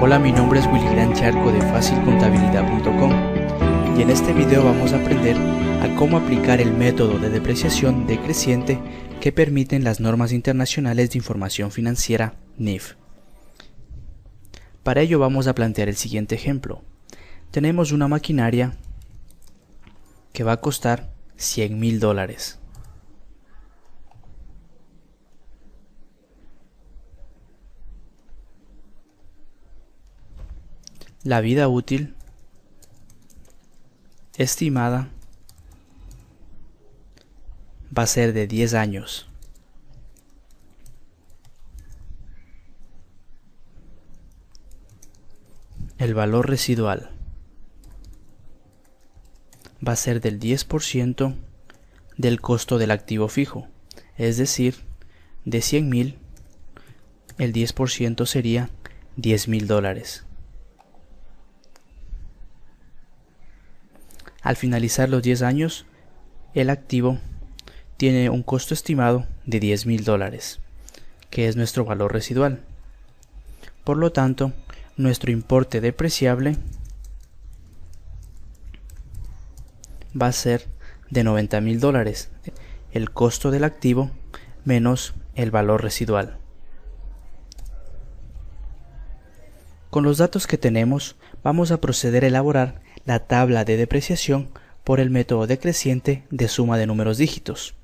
Hola, mi nombre es Willy Gran Charco de facilcontabilidad.com y en este video vamos a aprender a cómo aplicar el método de depreciación decreciente que permiten las normas internacionales de información financiera NIF. Para ello vamos a plantear el siguiente ejemplo. Tenemos una maquinaria que va a costar $100,000. La vida útil estimada va a ser de 10 años. El valor residual va a ser del 10% del costo del activo fijo, es decir, de $100,000, el 10% sería $10,000. Al finalizar los 10 años, el activo tiene un costo estimado de $10,000, que es nuestro valor residual. Por lo tanto, nuestro importe depreciable va a ser de $90,000, el costo del activo menos el valor residual. Con los datos que tenemos, vamos a proceder a elaborar la tabla de depreciación por el método decreciente de suma de números dígitos.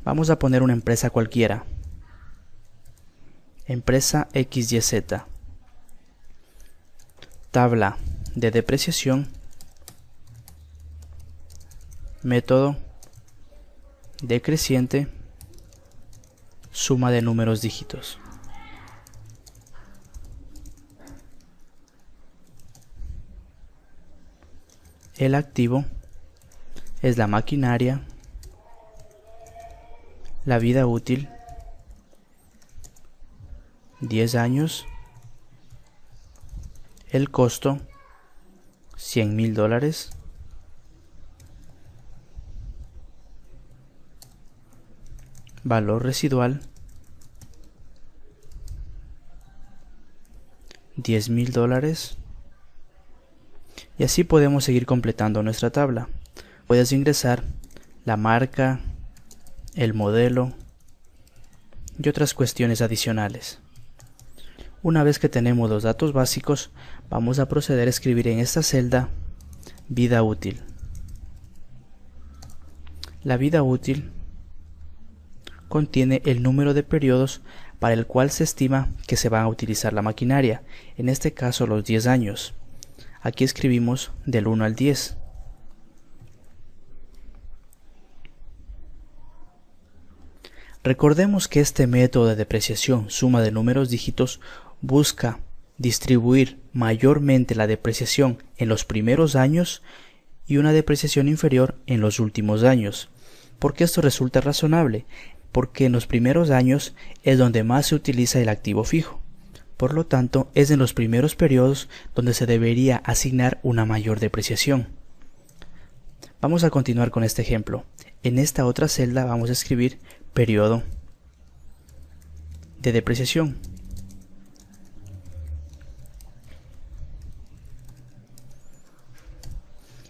Vamos a poner una empresa cualquiera. Empresa XYZ. Tabla de depreciación. Método decreciente. Suma de números dígitos. El activo es la maquinaria, la vida útil, 10 años, el costo, $100,000, valor residual, $10,000. Y así podemos seguir completando nuestra tabla. Puedes ingresar la marca, el modelo y otras cuestiones adicionales. Una vez que tenemos los datos básicos, vamos a proceder a escribir en esta celda vida útil. La vida útil contiene el número de periodos para el cual se estima que se va a utilizar la maquinaria, en este caso los 10 años. Aquí escribimos del 1 al 10. Recordemos que este método de depreciación suma de números dígitos busca distribuir mayormente la depreciación en los primeros años y una depreciación inferior en los últimos años. ¿Por qué esto resulta razonable? Porque en los primeros años es donde más se utiliza el activo fijo. Por lo tanto, es en los primeros periodos donde se debería asignar una mayor depreciación. Vamos a continuar con este ejemplo. En esta otra celda vamos a escribir periodo de depreciación.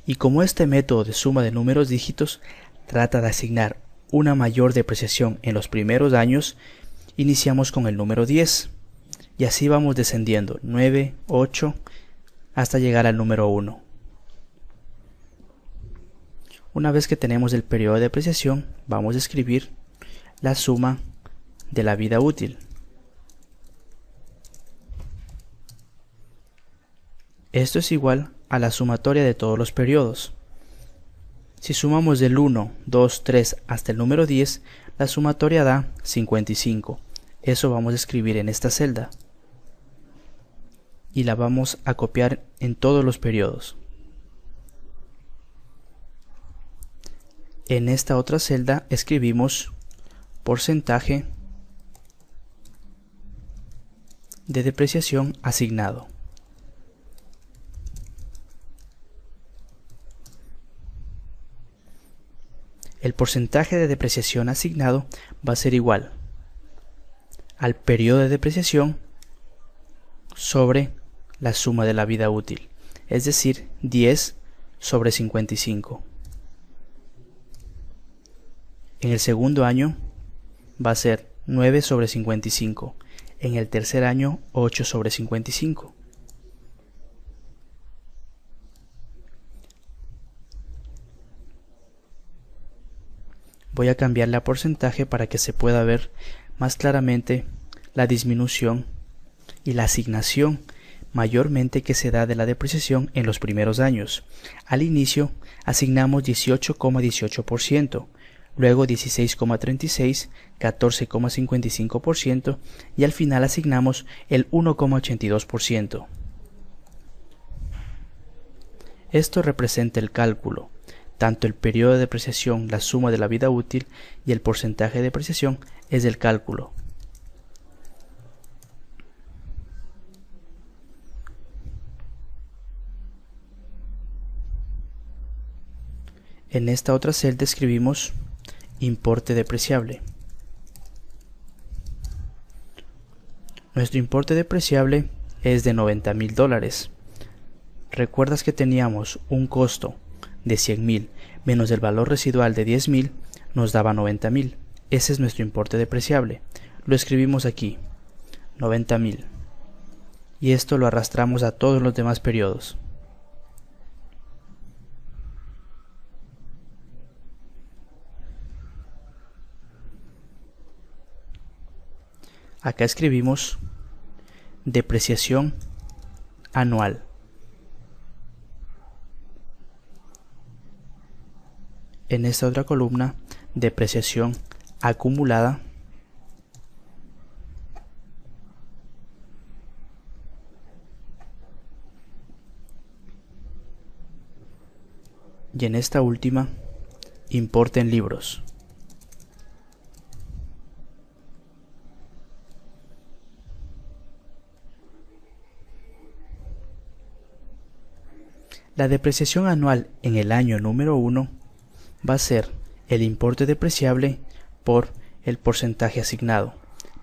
Y como este método de suma de números dígitos trata de asignar una mayor depreciación en los primeros años, iniciamos con el número 10. Y así vamos descendiendo, 9, 8, hasta llegar al número 1. Una vez que tenemos el periodo de depreciación, vamos a escribir la suma de la vida útil. Esto es igual a la sumatoria de todos los periodos. Si sumamos del 1, 2, 3 hasta el número 10, la sumatoria da 55. Eso vamos a escribir en esta celda. Y la vamos a copiar en todos los periodos. En esta otra celda escribimos porcentaje de depreciación asignado. El porcentaje de depreciación asignado va a ser igual al periodo de depreciación sobre la suma de la vida útil, es decir, 10 sobre 55. En el segundo año va a ser 9 sobre 55. En el tercer año, 8 sobre 55. Voy a cambiarle a porcentaje para que se pueda ver más claramente la disminución y la asignación mayormente que se da de la depreciación en los primeros años. Al inicio asignamos 18,18%, luego 16,36%, 14,55% y al final asignamos el 1,82%. Esto representa el cálculo. Tanto el periodo de depreciación, la suma de la vida útil y el porcentaje de depreciación es el cálculo. En esta otra celda escribimos importe depreciable. Nuestro importe depreciable es de $90,000. ¿Recuerdas que teníamos un costo de 100,000 menos el valor residual de 10,000 nos daba 90,000? Ese es nuestro importe depreciable. Lo escribimos aquí, 90,000. Y esto lo arrastramos a todos los demás periodos. Acá escribimos depreciación anual. En esta otra columna, depreciación acumulada. Y en esta última, importe en libros. La depreciación anual en el año número 1 va a ser el importe depreciable por el porcentaje asignado.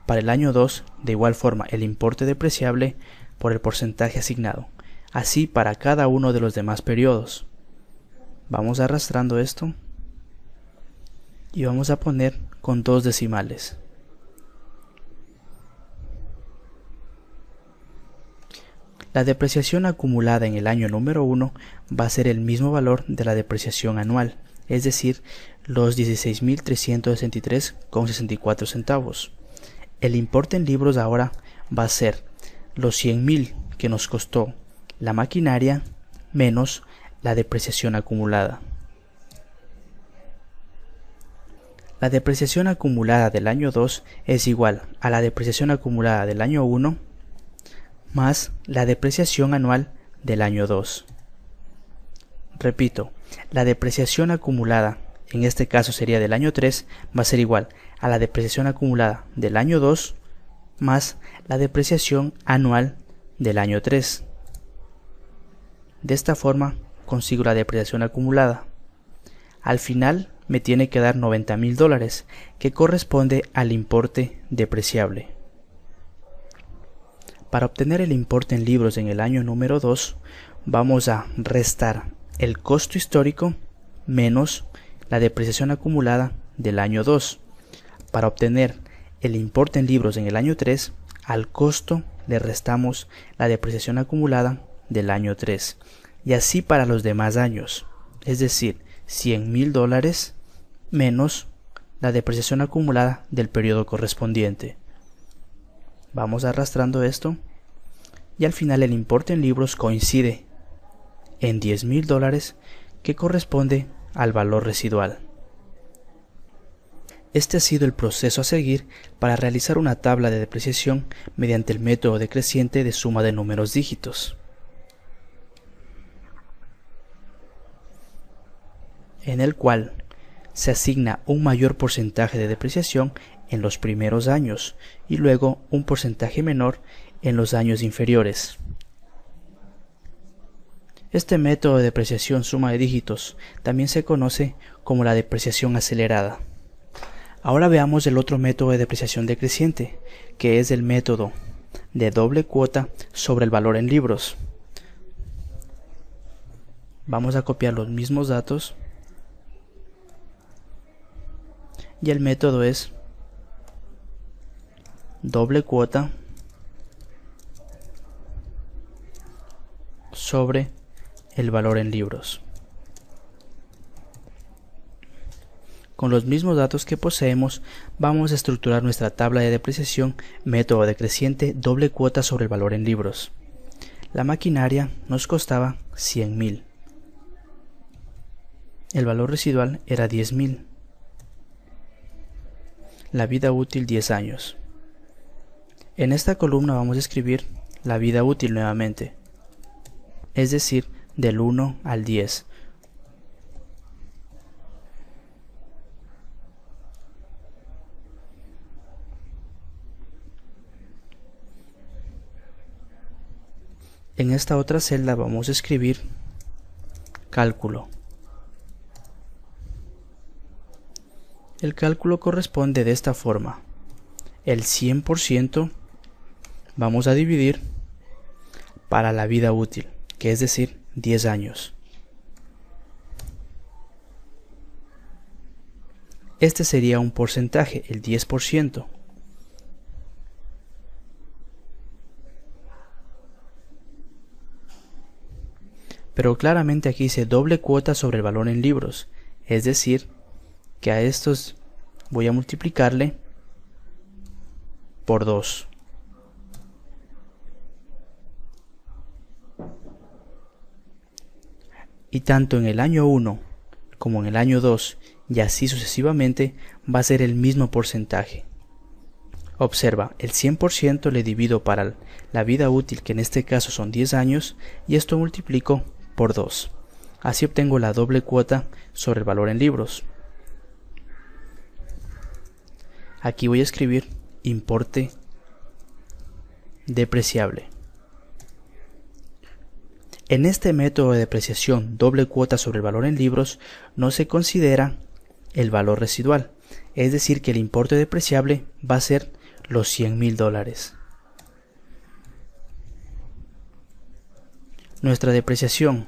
Para el año 2, de igual forma, el importe depreciable por el porcentaje asignado. Así para cada uno de los demás periodos. Vamos arrastrando esto y vamos a poner con 2 decimales. La depreciación acumulada en el año número 1 va a ser el mismo valor de la depreciación anual, es decir, los 16,363,64 centavos. El importe en libros ahora va a ser los 100,000 que nos costó la maquinaria menos la depreciación acumulada. La depreciación acumulada del año 2 es igual a la depreciación acumulada del año 1 más la depreciación anual del año 2. Repito, la depreciación acumulada, en este caso sería del año 3, va a ser igual a la depreciación acumulada del año 2 más la depreciación anual del año 3. De esta forma consigo la depreciación acumulada. Al final me tiene que dar $90,000, que corresponde al importe depreciable. Para obtener el importe en libros en el año número 2, vamos a restar el costo histórico menos la depreciación acumulada del año 2. Para obtener el importe en libros en el año 3, al costo le restamos la depreciación acumulada del año 3. Y así para los demás años, es decir, $100,000 menos la depreciación acumulada del periodo correspondiente. Vamos arrastrando esto y al final el importe en libros coincide en $10,000, que corresponde al valor residual. Este ha sido el proceso a seguir para realizar una tabla de depreciación mediante el método decreciente de suma de números dígitos, en el cual se asigna un mayor porcentaje de depreciación en los primeros años y luego un porcentaje menor en los años inferiores. Este método de depreciación suma de dígitos también se conoce como la depreciación acelerada. Ahora veamos el otro método de depreciación decreciente, que es el método de doble cuota sobre el valor en libros. Vamos a copiar los mismos datos y el método es doble cuota sobre el valor en libros. Con los mismos datos que poseemos, vamos a estructurar nuestra tabla de depreciación método decreciente doble cuota sobre el valor en libros. La maquinaria nos costaba 100.000. El valor residual era 10.000. La vida útil 10 años. En esta columna vamos a escribir la vida útil nuevamente, es decir, del 1 al 10. En esta otra celda vamos a escribir cálculo. El cálculo corresponde de esta forma. El 100% vamos a dividir para la vida útil, que es decir, 10 años. Este sería un porcentaje, el 10%. Pero claramente aquí dice doble cuota sobre el valor en libros, es decir, que a estos voy a multiplicarle por 2. Y tanto en el año 1 como en el año 2 y así sucesivamente va a ser el mismo porcentaje. Observa, el 100% le divido para la vida útil, que en este caso son 10 años, y esto multiplico por 2. Así obtengo la doble cuota sobre el valor en libros. Aquí voy a escribir importe depreciable. En este método de depreciación doble cuota sobre el valor en libros no se considera el valor residual, es decir que el importe depreciable va a ser los $100.000. Nuestra depreciación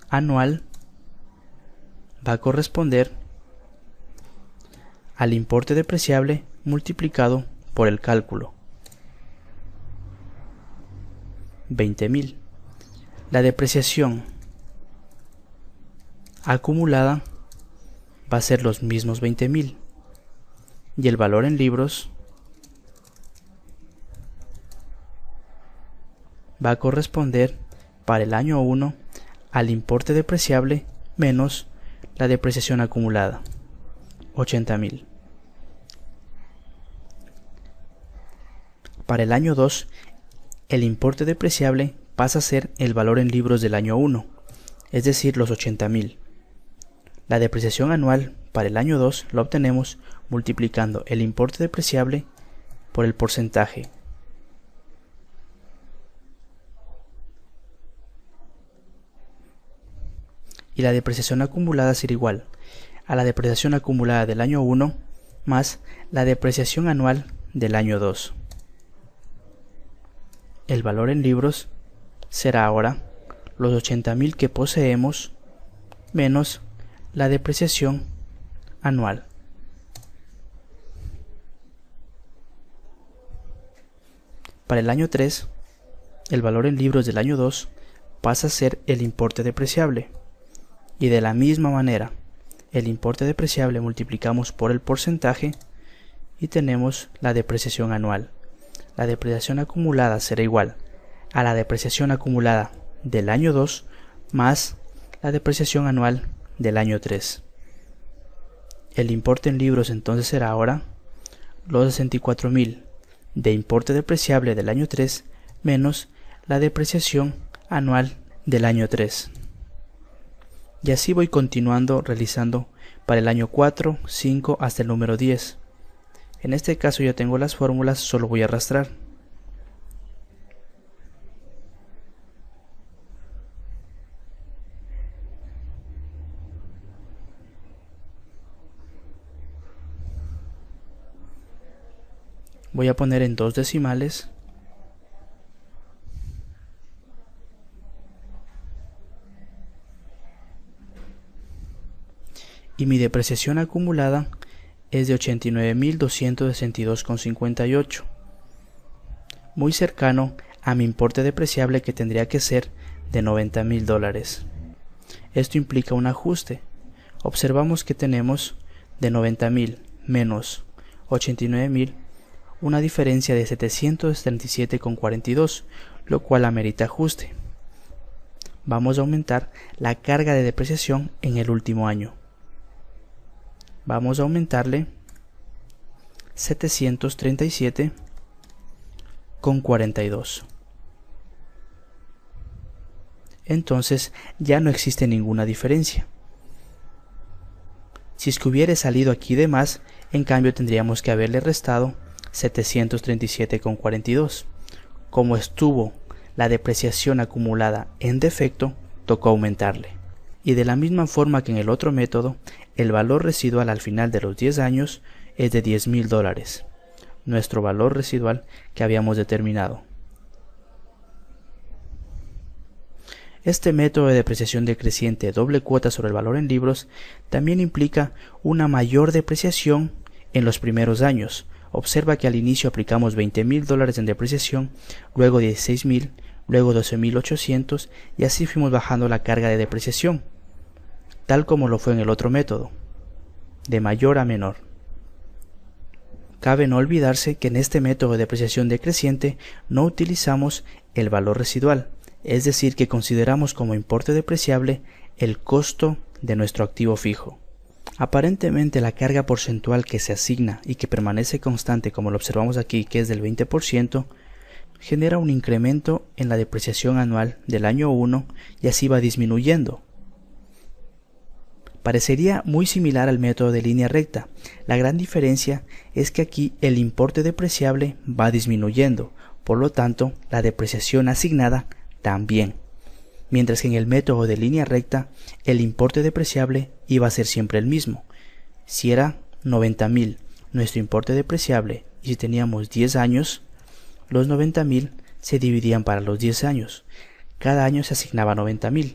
anual va a corresponder al importe depreciable multiplicado por el cálculo, 20.000. La depreciación acumulada va a ser los mismos 20.000 y el valor en libros va a corresponder para el año 1 al importe depreciable menos la depreciación acumulada, 80.000. Para el año 2, el importe depreciable pasa a ser el valor en libros del año 1, es decir, los 80.000. La depreciación anual para el año 2 la obtenemos multiplicando el importe depreciable por el porcentaje. Y la depreciación acumulada será igual a la depreciación acumulada del año 1 más la depreciación anual del año 2. El valor en libros será ahora los 80.000 que poseemos menos la depreciación anual. Para el año 3, el valor en libros del año 2 pasa a ser el importe depreciable. Y de la misma manera, el importe depreciable multiplicamos por el porcentaje y tenemos la depreciación anual. La depreciación acumulada será igual a la depreciación acumulada del año 2 más la depreciación anual del año 3. El importe en libros entonces será ahora los 64.000 de importe depreciable del año 3 menos la depreciación anual del año 3. Y así voy continuando realizando para el año 4, 5 hasta el número 10. En este caso ya tengo las fórmulas, solo voy a arrastrar. Voy a poner en 2 decimales y mi depreciación acumulada es de 89.262,58, muy cercano a mi importe depreciable, que tendría que ser de $90.000. Esto implica un ajuste. Observamos que tenemos de 90.000 menos 89.000 una diferencia de 737,42, lo cual amerita ajuste. Vamos a aumentar la carga de depreciación en el último año. Vamos a aumentarle 737,42. Entonces ya no existe ninguna diferencia. Si es que hubiera salido aquí de más, en cambio tendríamos que haberle restado 737,42. Como estuvo la depreciación acumulada en defecto, tocó aumentarle. Y de la misma forma que en el otro método, el valor residual al final de los 10 años es de $10.000, nuestro valor residual que habíamos determinado. Este método de depreciación decreciente doble cuota sobre el valor en libros también implica una mayor depreciación en los primeros años. Observa que al inicio aplicamos $20.000 en depreciación, luego 16.000, luego 12.800 y así fuimos bajando la carga de depreciación, tal como lo fue en el otro método, de mayor a menor. Cabe no olvidarse que en este método de depreciación decreciente no utilizamos el valor residual, es decir, que consideramos como importe depreciable el costo de nuestro activo fijo. Aparentemente la carga porcentual que se asigna y que permanece constante, como lo observamos aquí, que es del 20%, genera un incremento en la depreciación anual del año 1 y así va disminuyendo. Parecería muy similar al método de línea recta. La gran diferencia es que aquí el importe depreciable va disminuyendo, por lo tanto la depreciación asignada también, mientras que en el método de línea recta el importe depreciable iba a ser siempre el mismo. Si era 90.000 nuestro importe depreciable y si teníamos 10 años, los 90.000 se dividían para los 10 años. Cada año se asignaba 90.000.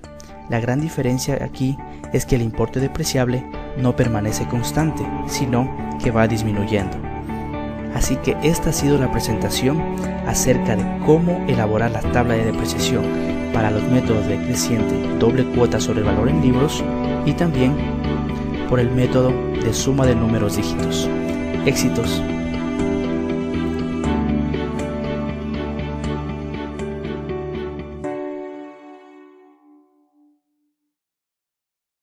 La gran diferencia aquí es que el importe depreciable no permanece constante, sino que va disminuyendo. Así que esta ha sido la presentación acerca de cómo elaborar la tabla de depreciación para los métodos decreciente doble cuota sobre el valor en libros y también por el método de suma de números dígitos. Éxitos.